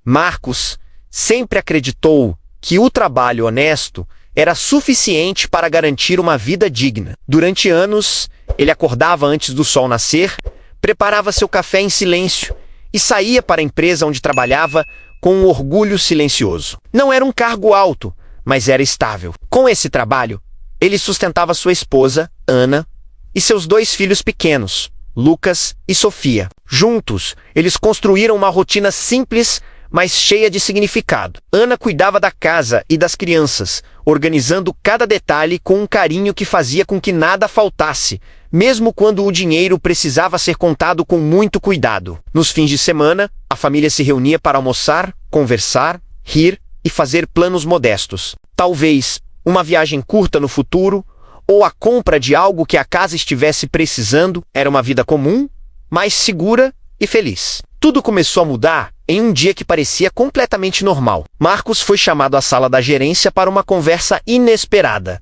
Marcos sempre acreditou que o trabalho honesto era suficiente para garantir uma vida digna. Durante anos, ele acordava antes do sol nascer, preparava seu café em silêncio e saía para a empresa onde trabalhava com um orgulho silencioso. Não era um cargo alto, mas era estável. Com esse trabalho, ele sustentava sua esposa, Ana, e seus 2 filhos pequenos, Lucas e Sofia. Juntos, eles construíram uma rotina simples, mas cheia de significado. Ana cuidava da casa e das crianças, organizando cada detalhe com um carinho que fazia com que nada faltasse, mesmo quando o dinheiro precisava ser contado com muito cuidado. Nos fins de semana, a família se reunia para almoçar, conversar, rir e fazer planos modestos. Talvez uma viagem curta no futuro, ou a compra de algo que a casa estivesse precisando. Era uma vida comum, mais segura e feliz. Tudo começou a mudar em um dia que parecia completamente normal. Marcos foi chamado à sala da gerência para uma conversa inesperada.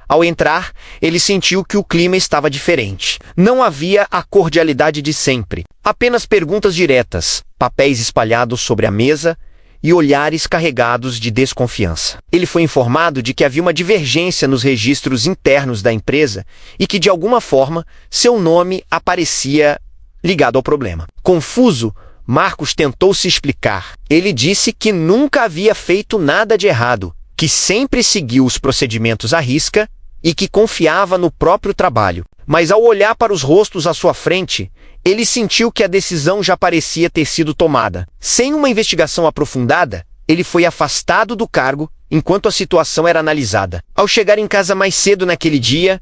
Ao entrar, ele sentiu que o clima estava diferente. Não havia a cordialidade de sempre. Apenas perguntas diretas, papéis espalhados sobre a mesa e olhares carregados de desconfiança. Ele foi informado de que havia uma divergência nos registros internos da empresa e que, de alguma forma, seu nome aparecia ligado ao problema. Confuso, Marcos tentou se explicar. Ele disse que nunca havia feito nada de errado, que sempre seguiu os procedimentos à risca e que confiava no próprio trabalho. Mas ao olhar para os rostos à sua frente, ele sentiu que a decisão já parecia ter sido tomada. Sem uma investigação aprofundada, ele foi afastado do cargo enquanto a situação era analisada. Ao chegar em casa mais cedo naquele dia,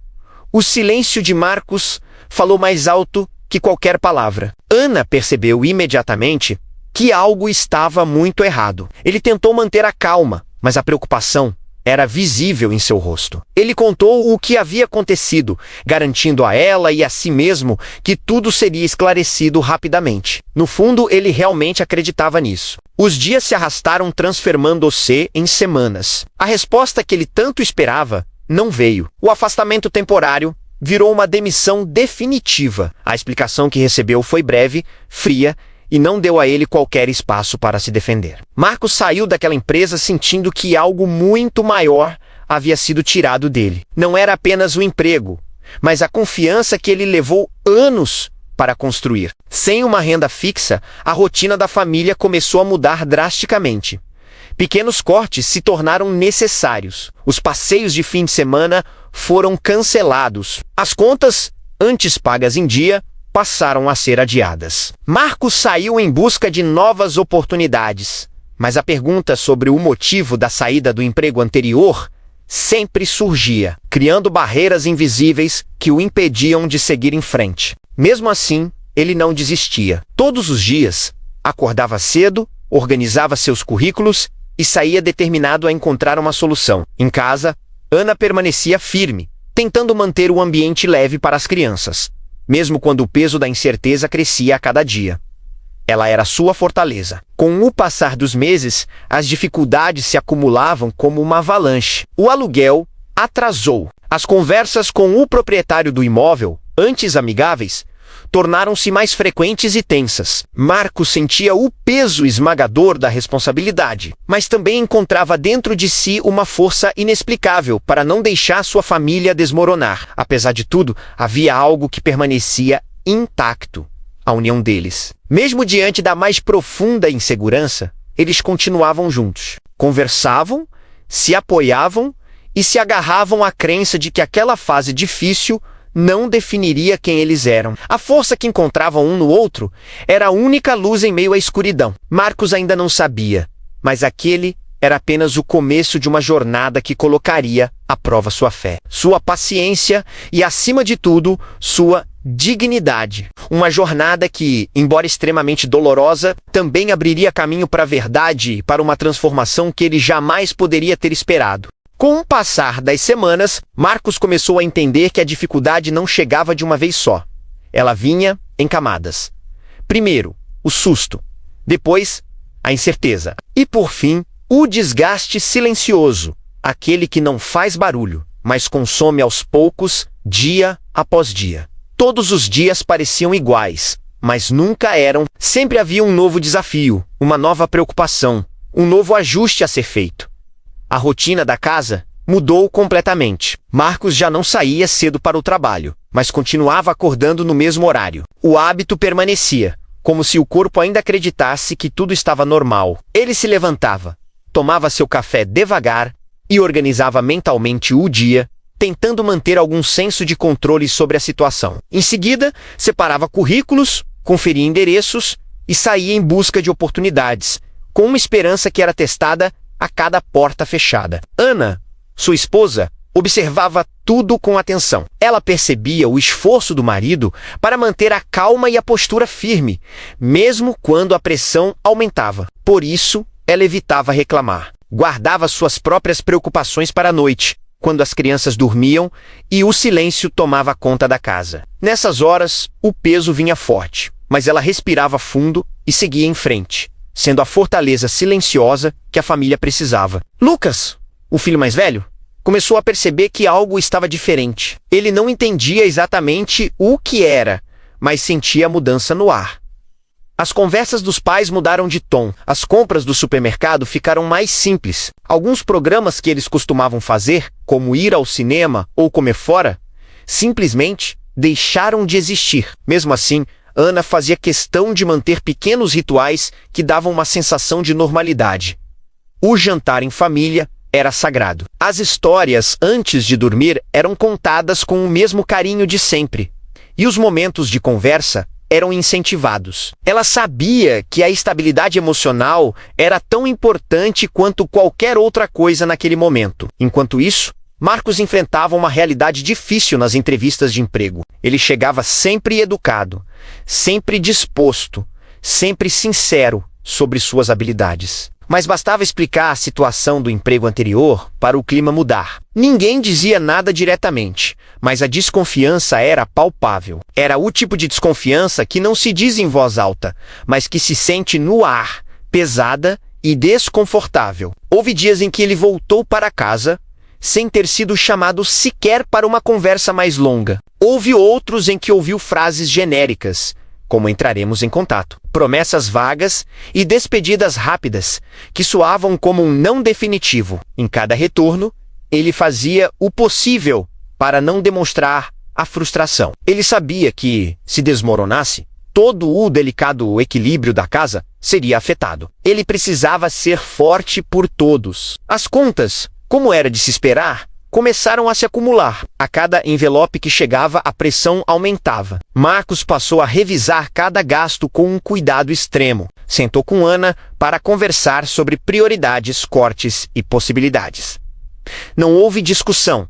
o silêncio de Marcos falou mais alto que qualquer palavra. Ana percebeu imediatamente que algo estava muito errado. Ele tentou manter a calma, mas a preocupação era visível em seu rosto. Ele contou o que havia acontecido, garantindo a ela e a si mesmo que tudo seria esclarecido rapidamente. No fundo, ele realmente acreditava nisso. Os dias se arrastaram, transformando-se em semanas. A resposta que ele tanto esperava não veio. O afastamento temporário virou uma demissão definitiva. A explicação que recebeu foi breve, fria, e não deu a ele qualquer espaço para se defender. Marcos saiu daquela empresa sentindo que algo muito maior havia sido tirado dele. Não era apenas o emprego, mas a confiança que ele levou anos para construir. Sem uma renda fixa, a rotina da família começou a mudar drasticamente. Pequenos cortes se tornaram necessários. Os passeios de fim de semana foram cancelados. As contas, antes pagas em dia, passaram a ser adiadas. Marcos saiu em busca de novas oportunidades, mas a pergunta sobre o motivo da saída do emprego anterior sempre surgia, criando barreiras invisíveis que o impediam de seguir em frente. Mesmo assim, ele não desistia. Todos os dias, acordava cedo, organizava seus currículos e saía determinado a encontrar uma solução. Em casa, Ana permanecia firme, tentando manter o ambiente leve para as crianças, mesmo quando o peso da incerteza crescia a cada dia. Ela era sua fortaleza. Com o passar dos meses, as dificuldades se acumulavam como uma avalanche. O aluguel atrasou. As conversas com o proprietário do imóvel, antes amigáveis, tornaram-se mais frequentes e tensas. Marcos sentia o peso esmagador da responsabilidade, mas também encontrava dentro de si uma força inexplicável para não deixar sua família desmoronar. Apesar de tudo, havia algo que permanecia intacto: a união deles. Mesmo diante da mais profunda insegurança, eles continuavam juntos. Conversavam, se apoiavam e se agarravam à crença de que aquela fase difícil não definiria quem eles eram. A força que encontravam um no outro era a única luz em meio à escuridão. Marcos ainda não sabia, mas aquele era apenas o começo de uma jornada que colocaria à prova sua fé, sua paciência e, acima de tudo, sua dignidade. Uma jornada que, embora extremamente dolorosa, também abriria caminho para a verdade e para uma transformação que ele jamais poderia ter esperado. Com o passar das semanas, Marcos começou a entender que a dificuldade não chegava de uma vez só. Ela vinha em camadas. Primeiro, o susto. Depois, a incerteza. E, por fim, o desgaste silencioso. Aquele que não faz barulho, mas consome aos poucos, dia após dia. Todos os dias pareciam iguais. mas nunca eram. Sempre havia um novo desafio, uma nova preocupação, um novo ajuste a ser feito. A rotina da casa mudou completamente. Marcos já não saía cedo para o trabalho, mas continuava acordando no mesmo horário. O hábito permanecia, como se o corpo ainda acreditasse que tudo estava normal. Ele se levantava, tomava seu café devagar e organizava mentalmente o dia, tentando manter algum senso de controle sobre a situação. Em seguida, separava currículos, conferia endereços e saía em busca de oportunidades, com uma esperança que era testada a cada porta fechada. Ana, sua esposa, observava tudo com atenção. Ela percebia o esforço do marido para manter a calma e a postura firme, mesmo quando a pressão aumentava. Por isso, ela evitava reclamar. Guardava suas próprias preocupações para a noite, quando as crianças dormiam e o silêncio tomava conta da casa. Nessas horas, o peso vinha forte, mas ela respirava fundo e seguia em frente, sendo a fortaleza silenciosa que a família precisava. Lucas, o filho mais velho, começou a perceber que algo estava diferente. Ele não entendia exatamente o que era, mas sentia a mudança no ar. As conversas dos pais mudaram de tom. As compras do supermercado ficaram mais simples. Alguns programas que eles costumavam fazer, como ir ao cinema ou comer fora, simplesmente deixaram de existir. Mesmo assim, Ana fazia questão de manter pequenos rituais que davam uma sensação de normalidade. O jantar em família era sagrado. As histórias antes de dormir eram contadas com o mesmo carinho de sempre, e os momentos de conversa eram incentivados. Ela sabia que a estabilidade emocional era tão importante quanto qualquer outra coisa naquele momento. Enquanto isso, Marcos enfrentava uma realidade difícil nas entrevistas de emprego. Ele chegava sempre educado, sempre disposto, sempre sincero sobre suas habilidades. Mas bastava explicar a situação do emprego anterior para o clima mudar. Ninguém dizia nada diretamente, mas a desconfiança era palpável. Era o tipo de desconfiança que não se diz em voz alta, mas que se sente no ar, pesada e desconfortável. Houve dias em que ele voltou para casa sem ter sido chamado sequer para uma conversa mais longa. Houve outros em que ouviu frases genéricas, como entraremos em contato, promessas vagas e despedidas rápidas, que soavam como um não definitivo. Em cada retorno, ele fazia o possível para não demonstrar a frustração. Ele sabia que, se desmoronasse, todo o delicado equilíbrio da casa seria afetado. Ele precisava ser forte por todos. As contas, como era de se esperar, começaram a se acumular. A cada envelope que chegava, a pressão aumentava. Marcos passou a revisar cada gasto com um cuidado extremo. Sentou com Ana para conversar sobre prioridades, cortes e possibilidades. Não houve discussão,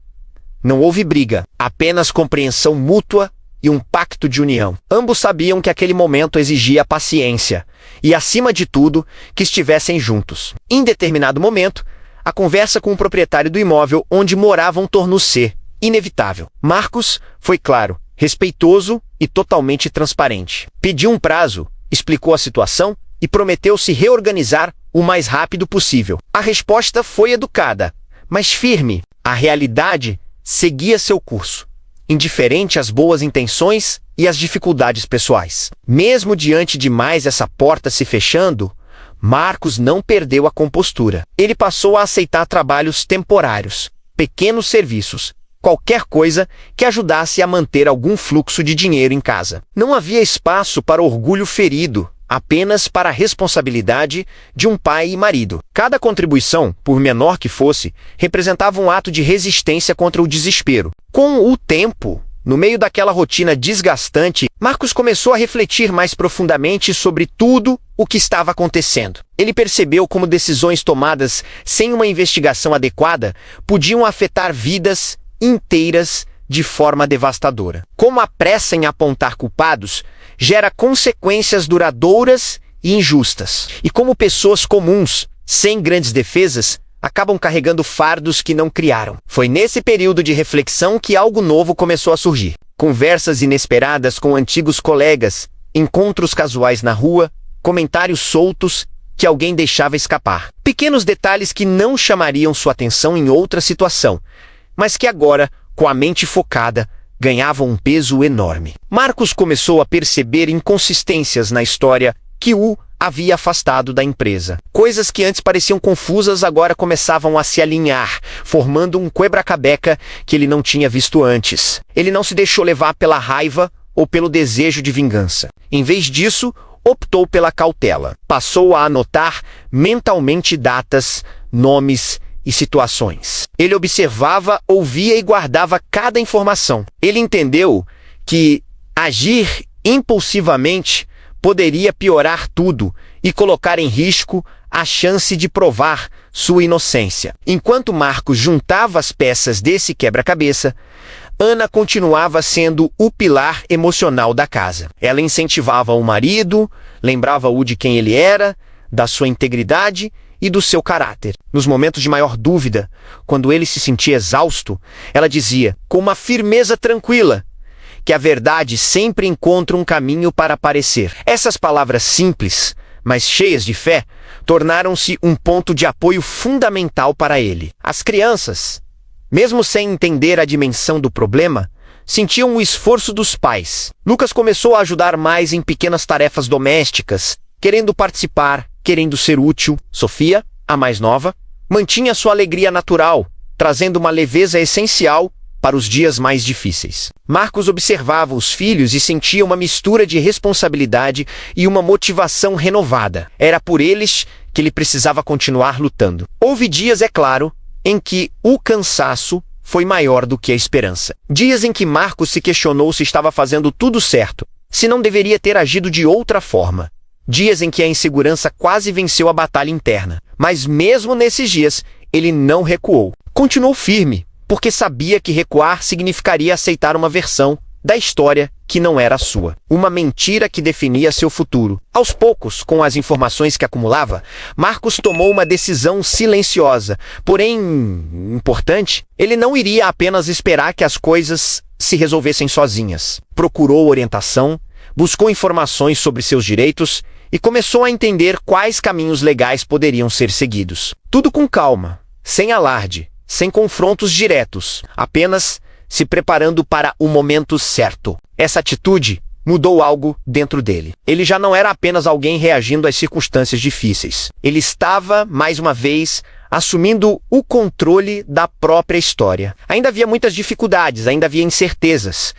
não houve briga, apenas compreensão mútua e um pacto de união. Ambos sabiam que aquele momento exigia paciência e, acima de tudo, que estivessem juntos. Em determinado momento, a conversa com o proprietário do imóvel onde moravam tornou-se inevitável. Marcos foi claro, respeitoso e totalmente transparente. Pediu um prazo, explicou a situação e prometeu se reorganizar o mais rápido possível. A resposta foi educada, mas firme. A realidade seguia seu curso, indiferente às boas intenções e às dificuldades pessoais. Mesmo diante de mais essa porta se fechando, Marcos não perdeu a compostura. Ele passou a aceitar trabalhos temporários, pequenos serviços, qualquer coisa que ajudasse a manter algum fluxo de dinheiro em casa. Não havia espaço para orgulho ferido, apenas para a responsabilidade de um pai e marido. Cada contribuição, por menor que fosse, representava um ato de resistência contra o desespero. Com o tempo, no meio daquela rotina desgastante, Marcos começou a refletir mais profundamente sobre tudo o que estava acontecendo. Ele percebeu como decisões tomadas sem uma investigação adequada podiam afetar vidas inteiras de forma devastadora. Como a pressa em apontar culpados gera consequências duradouras e injustas. E como pessoas comuns, sem grandes defesas, acabam carregando fardos que não criaram. Foi nesse período de reflexão que algo novo começou a surgir. Conversas inesperadas com antigos colegas, encontros casuais na rua, comentários soltos que alguém deixava escapar. Pequenos detalhes que não chamariam sua atenção em outra situação, mas que agora, com a mente focada, ganhavam um peso enorme. Marcos começou a perceber inconsistências na história que o havia afastado da empresa. Coisas que antes pareciam confusas agora começavam a se alinhar, formando um quebra-cabeça que ele não tinha visto antes. Ele não se deixou levar pela raiva ou pelo desejo de vingança. Em vez disso, optou pela cautela. Passou a anotar mentalmente datas, nomes e situações. Ele observava, ouvia e guardava cada informação. Ele entendeu que agir impulsivamente poderia piorar tudo e colocar em risco a chance de provar sua inocência. Enquanto Marcos juntava as peças desse quebra-cabeça, Ana continuava sendo o pilar emocional da casa. Ela incentivava o marido, lembrava-o de quem ele era, da sua integridade e do seu caráter. Nos momentos de maior dúvida, quando ele se sentia exausto, ela dizia, com uma firmeza tranquila, que a verdade sempre encontra um caminho para aparecer. Essas palavras simples, mas cheias de fé, tornaram-se um ponto de apoio fundamental para ele. As crianças, mesmo sem entender a dimensão do problema, sentiam o esforço dos pais. Lucas começou a ajudar mais em pequenas tarefas domésticas, querendo participar, querendo ser útil. Sofia, a mais nova, mantinha sua alegria natural, trazendo uma leveza essencial para os dias mais difíceis. Marcos observava os filhos e sentia uma mistura de responsabilidade e uma motivação renovada. Era por eles que ele precisava continuar lutando. Houve dias, é claro, em que o cansaço foi maior do que a esperança. Dias em que Marcos se questionou se estava fazendo tudo certo, se não deveria ter agido de outra forma. Dias em que a insegurança quase venceu a batalha interna. Mas mesmo nesses dias, ele não recuou. Continuou firme, porque sabia que recuar significaria aceitar uma versão da história que não era a sua. Uma mentira que definia seu futuro. Aos poucos, com as informações que acumulava, Marcos tomou uma decisão silenciosa, porém importante. Ele não iria apenas esperar que as coisas se resolvessem sozinhas. Procurou orientação, buscou informações sobre seus direitos e começou a entender quais caminhos legais poderiam ser seguidos. Tudo com calma, sem alarde, sem confrontos diretos, apenas se preparando para o momento certo. Essa atitude mudou algo dentro dele. Ele já não era apenas alguém reagindo às circunstâncias difíceis. Ele estava, mais uma vez, assumindo o controle da própria história. Ainda havia muitas dificuldades, ainda havia incertezas,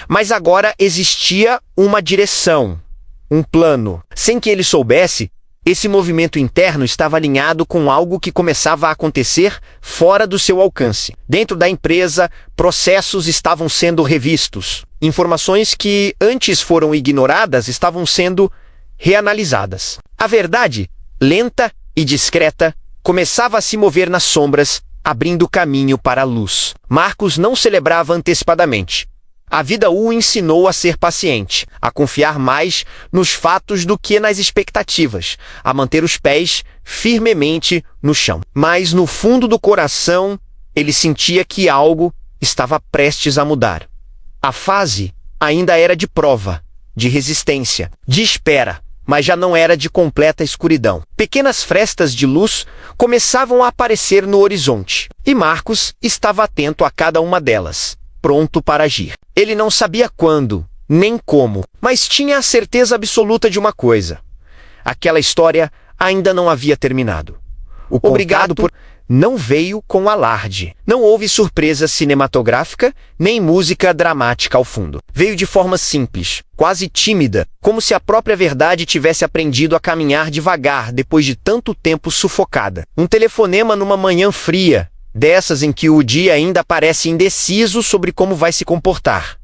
mas agora existia uma direção, um plano. Sem que ele soubesse, esse movimento interno estava alinhado com algo que começava a acontecer fora do seu alcance. Dentro da empresa, processos estavam sendo revistos. Informações que antes foram ignoradas estavam sendo reanalisadas. A verdade, lenta e discreta, começava a se mover nas sombras, abrindo caminho para a luz. Marcos não celebrava antecipadamente. A vida o ensinou a ser paciente, a confiar mais nos fatos do que nas expectativas, a manter os pés firmemente no chão. Mas no fundo do coração, ele sentia que algo estava prestes a mudar. A fase ainda era de prova, de resistência, de espera, mas já não era de completa escuridão. Pequenas frestas de luz começavam a aparecer no horizonte, e Marcos estava atento a cada uma delas, pronto para agir. Ele não sabia quando, nem como, mas tinha a certeza absoluta de uma coisa. Aquela história ainda não havia terminado. O obrigado por não veio com alarde. Não houve surpresa cinematográfica, nem música dramática ao fundo. Veio de forma simples, quase tímida, como se a própria verdade tivesse aprendido a caminhar devagar depois de tanto tempo sufocada. Um telefonema numa manhã fria, dessas em que o dia ainda parece indeciso sobre como vai se comportar.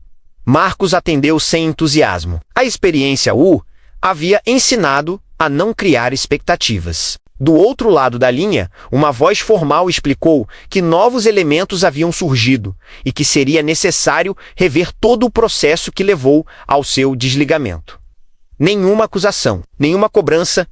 Marcos atendeu sem entusiasmo. A experiência o havia ensinado a não criar expectativas. Do outro lado da linha, uma voz formal explicou que novos elementos haviam surgido e que seria necessário rever todo o processo que levou ao seu desligamento. Nenhuma acusação, nenhuma cobrança,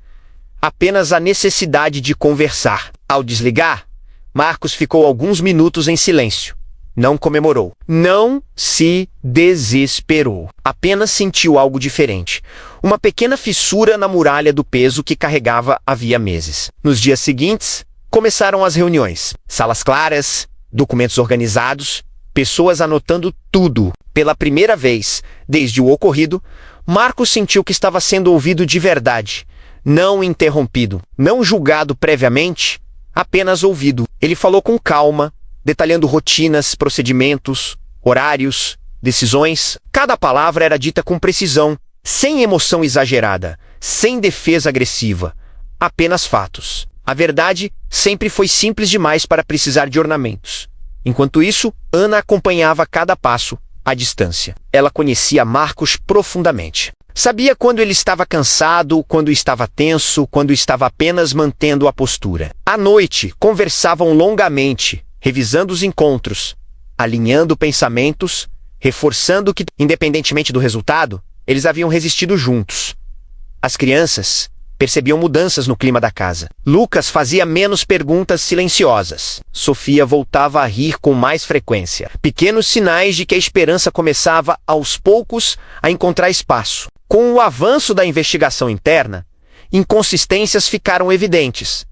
apenas a necessidade de conversar. Ao desligar, Marcos ficou alguns minutos em silêncio. Não comemorou. Não se desesperou. Apenas sentiu algo diferente. Uma pequena fissura na muralha do peso que carregava havia meses. Nos dias seguintes, começaram as reuniões. Salas claras, documentos organizados, pessoas anotando tudo. Pela primeira vez, desde o ocorrido, Marcos sentiu que estava sendo ouvido de verdade, não interrompido, não julgado previamente, apenas ouvido. Ele falou com calma, detalhando rotinas, procedimentos, horários, decisões. Cada palavra era dita com precisão, sem emoção exagerada, sem defesa agressiva, apenas fatos. A verdade sempre foi simples demais para precisar de ornamentos. Enquanto isso, Ana acompanhava cada passo, à distância. Ela conhecia Marcos profundamente. Sabia quando ele estava cansado, quando estava tenso, quando estava apenas mantendo a postura. À noite, conversavam longamente, revisando os encontros, alinhando pensamentos, reforçando que, independentemente do resultado, eles haviam resistido juntos. As crianças percebiam mudanças no clima da casa. Lucas fazia menos perguntas silenciosas. Sofia voltava a rir com mais frequência. Pequenos sinais de que a esperança começava, aos poucos, a encontrar espaço. Com o avanço da investigação interna, inconsistências ficaram evidentes.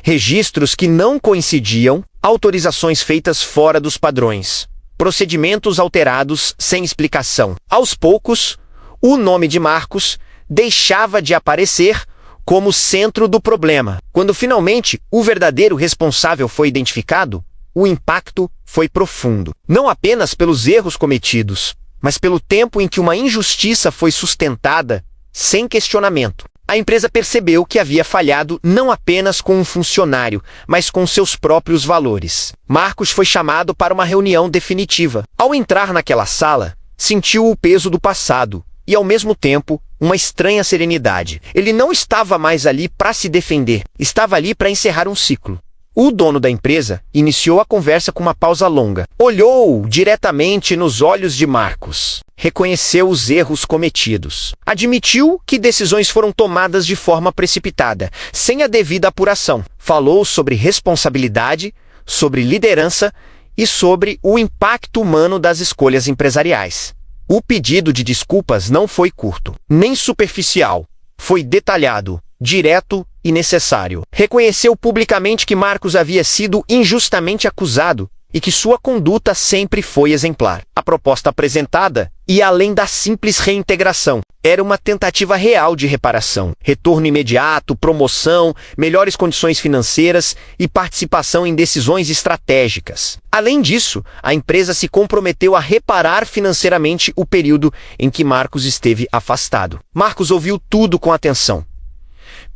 Registros que não coincidiam, autorizações feitas fora dos padrões, procedimentos alterados sem explicação. Aos poucos, o nome de Marcos deixava de aparecer como centro do problema. Quando finalmente o verdadeiro responsável foi identificado, o impacto foi profundo. Não apenas pelos erros cometidos, mas pelo tempo em que uma injustiça foi sustentada sem questionamento. A empresa percebeu que havia falhado não apenas com um funcionário, mas com seus próprios valores. Marcos foi chamado para uma reunião definitiva. Ao entrar naquela sala, sentiu o peso do passado e, ao mesmo tempo, uma estranha serenidade. Ele não estava mais ali para se defender, estava ali para encerrar um ciclo. O dono da empresa iniciou a conversa com uma pausa longa. Olhou diretamente nos olhos de Marcos. Reconheceu os erros cometidos. Admitiu que decisões foram tomadas de forma precipitada, sem a devida apuração. Falou sobre responsabilidade, sobre liderança e sobre o impacto humano das escolhas empresariais. O pedido de desculpas não foi curto, nem superficial. Foi detalhado, direto e necessário. Reconheceu publicamente que Marcos havia sido injustamente acusado e que sua conduta sempre foi exemplar. A proposta apresentada ia além da simples reintegração. Era uma tentativa real de reparação. Retorno imediato, promoção, melhores condições financeiras e participação em decisões estratégicas. Além disso, a empresa se comprometeu a reparar financeiramente o período em que Marcos esteve afastado. Marcos ouviu tudo com atenção.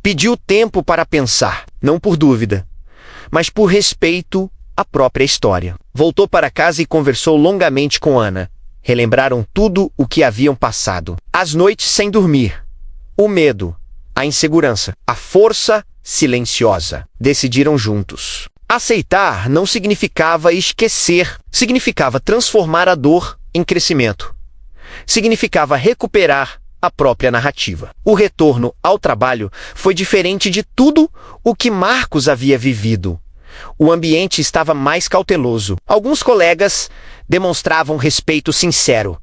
Pediu tempo para pensar, não por dúvida, mas por respeito à própria história. Voltou para casa e conversou longamente com Ana. Relembraram tudo o que haviam passado. As noites sem dormir, o medo, a insegurança, a força silenciosa. Decidiram juntos. Aceitar não significava esquecer, significava transformar a dor em crescimento. Significava recuperar a própria narrativa. O retorno ao trabalho foi diferente de tudo o que Marcos havia vivido. O ambiente estava mais cauteloso. Alguns colegas demonstravam respeito sincero.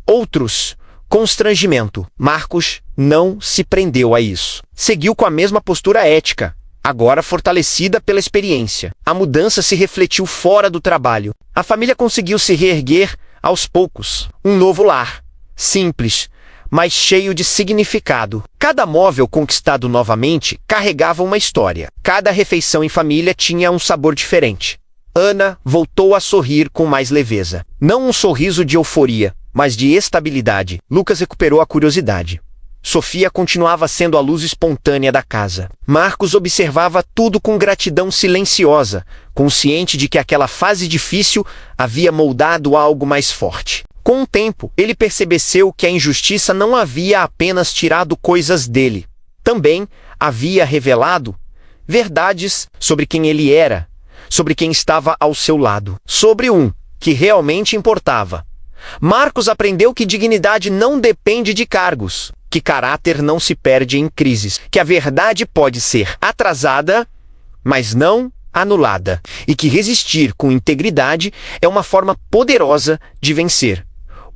Outros, constrangimento. Marcos não se prendeu a isso. Seguiu com a mesma postura ética, agora fortalecida pela experiência. A mudança se refletiu fora do trabalho. A família conseguiu se reerguer aos poucos. Um novo lar. Simples, mas cheio de significado. Cada móvel conquistado novamente carregava uma história. Cada refeição em família tinha um sabor diferente. Ana voltou a sorrir com mais leveza. Não um sorriso de euforia, mas de estabilidade. Lucas recuperou a curiosidade. Sofia continuava sendo a luz espontânea da casa. Marcos observava tudo com gratidão silenciosa, consciente de que aquela fase difícil havia moldado algo mais forte. Com o tempo, ele percebeu que a injustiça não havia apenas tirado coisas dele. Também havia revelado verdades sobre quem ele era, sobre quem estava ao seu lado, sobre que realmente importava. Marcos aprendeu que dignidade não depende de cargos, que caráter não se perde em crises, que a verdade pode ser atrasada, mas não anulada, e que resistir com integridade é uma forma poderosa de vencer.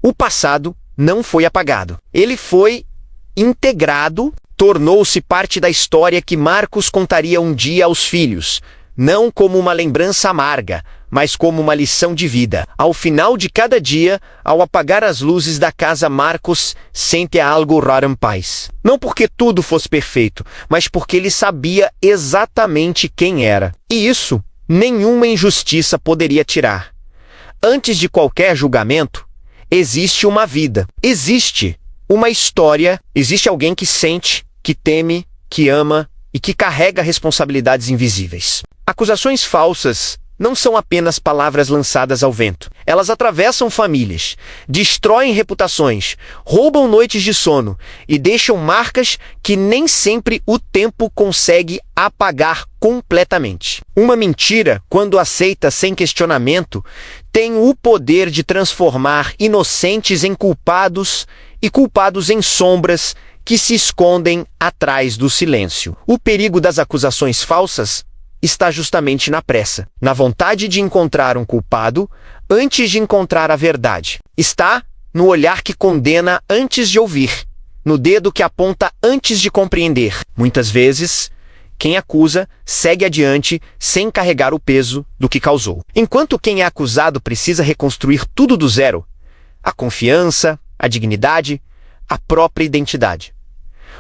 O passado não foi apagado. Ele foi integrado, tornou-se parte da história que Marcos contaria um dia aos filhos, não como uma lembrança amarga, mas como uma lição de vida. Ao final de cada dia, ao apagar as luzes da casa, Marcos sente algo raro em paz. Não porque tudo fosse perfeito, mas porque ele sabia exatamente quem era. E isso, nenhuma injustiça poderia tirar. Antes de qualquer julgamento, existe uma vida. Existe uma história. Existe alguém que sente, que teme, que ama e que carrega responsabilidades invisíveis. Acusações falsas não são apenas palavras lançadas ao vento. Elas atravessam famílias, destroem reputações, roubam noites de sono e deixam marcas que nem sempre o tempo consegue apagar completamente. Uma mentira, quando aceita sem questionamento, tem o poder de transformar inocentes em culpados e culpados em sombras que se escondem atrás do silêncio. O perigo das acusações falsas está justamente na pressa, na vontade de encontrar um culpado antes de encontrar a verdade. Está no olhar que condena antes de ouvir, no dedo que aponta antes de compreender. Muitas vezes, quem acusa segue adiante sem carregar o peso do que causou. Enquanto quem é acusado precisa reconstruir tudo do zero, a confiança, a dignidade, a própria identidade.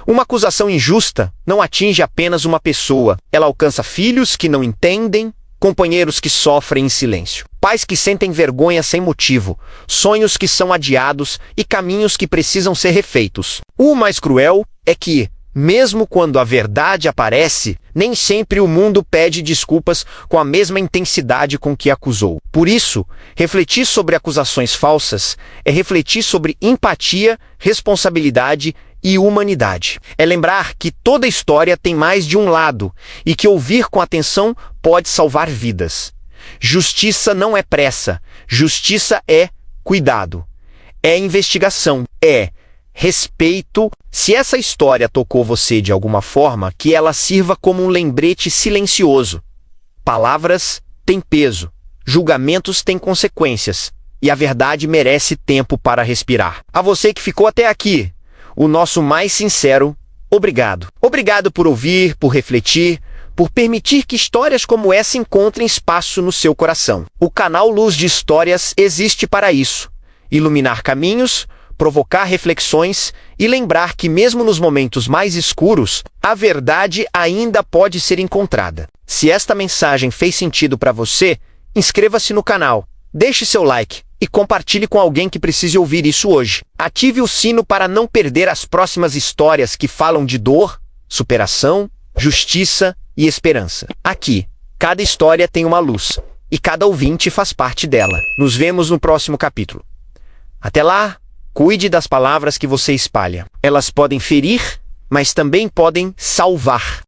Uma acusação injusta não atinge apenas uma pessoa. Ela alcança filhos que não entendem, companheiros que sofrem em silêncio, pais que sentem vergonha sem motivo, sonhos que são adiados e caminhos que precisam ser refeitos. O mais cruel é que, mesmo quando a verdade aparece, nem sempre o mundo pede desculpas com a mesma intensidade com que acusou. Por isso, refletir sobre acusações falsas é refletir sobre empatia, responsabilidade e humanidade. É lembrar que toda história tem mais de um lado e que ouvir com atenção pode salvar vidas. Justiça não é pressa, justiça é cuidado, é investigação, é respeito. Se essa história tocou você de alguma forma, que ela sirva como um lembrete silencioso. Palavras têm peso, julgamentos têm consequências, e a verdade merece tempo para respirar. A você que ficou até aqui, o nosso mais sincero obrigado. Obrigado por ouvir, por refletir, por permitir que histórias como essa encontrem espaço no seu coração. O canal Luz de Histórias existe para isso: iluminar caminhos, provocar reflexões e lembrar que mesmo nos momentos mais escuros, a verdade ainda pode ser encontrada. Se esta mensagem fez sentido para você, inscreva-se no canal, deixe seu like e compartilhe com alguém que precise ouvir isso hoje. Ative o sino para não perder as próximas histórias que falam de dor, superação, justiça e esperança. Aqui, cada história tem uma luz e cada ouvinte faz parte dela. Nos vemos no próximo capítulo. Até lá, cuide das palavras que você espalha. Elas podem ferir, mas também podem salvar.